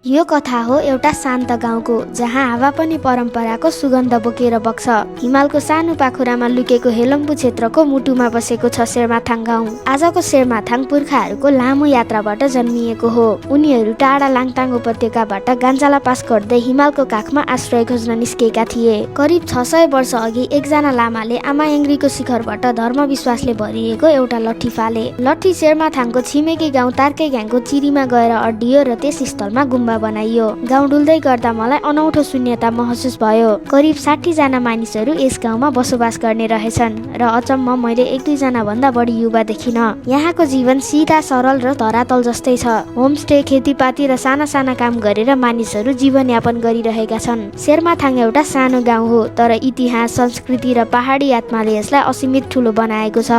यो कथा हो एउटा शान्त गाउँको, जहाँ हावा पनि परम्पराको सुगन्ध बोकेर बग्छ। हिमालको सानो पाखुरामा लुकेको हेलम्बु क्षेत्रको मुटुमा बसेको छ शेरमाथाङ गाउँ। आजको शेरमाथाङ पुर्खाहरूको लामो यात्राबाट जन्मिएको हो। उनीहरू टाढा लाङटाङ उपत्यकाबाट गान्जाला पास गर्दै हिमालको काखमा आश्रय खोज्न निस्केका थिए। करिब 600 वर्ष अघि एकजना लामाले आमायाङ्ग्रीको शिखरबाट धर्मविश्वासले भरिएको एउटा लट्ठी फाले। लट्ठी शेरमाथाङको छिमेकी गाउँ तार्के ग्याङको चिरीमा गएर अड्डियो र त्यस स्थलमा गुम्बा बनाइयो। गाउँ डुल्दै गर्दा मलाई अनौठो शून्यता महसुस भयो। करिब 60 जना मानिसहरू यस गाउँमा बसोबास गर्ने रहेछन् र अचम्म मैले 1-2 जना भन्दा बढी युवा देखिन। यहाँको जीवन सिधा सरल र धरातल जस्तै छ। होमस्टे, खेतीपाती र साना साना काम गरेर मानिसहरू जीवनयापन गरिरहेका छन्। शेरमाथाङ एउटा सानो गाउँ हो, तर इतिहास, संस्कृति र पहाडी आत्माले यसलाई असीमित ठुलो बनाएको छ।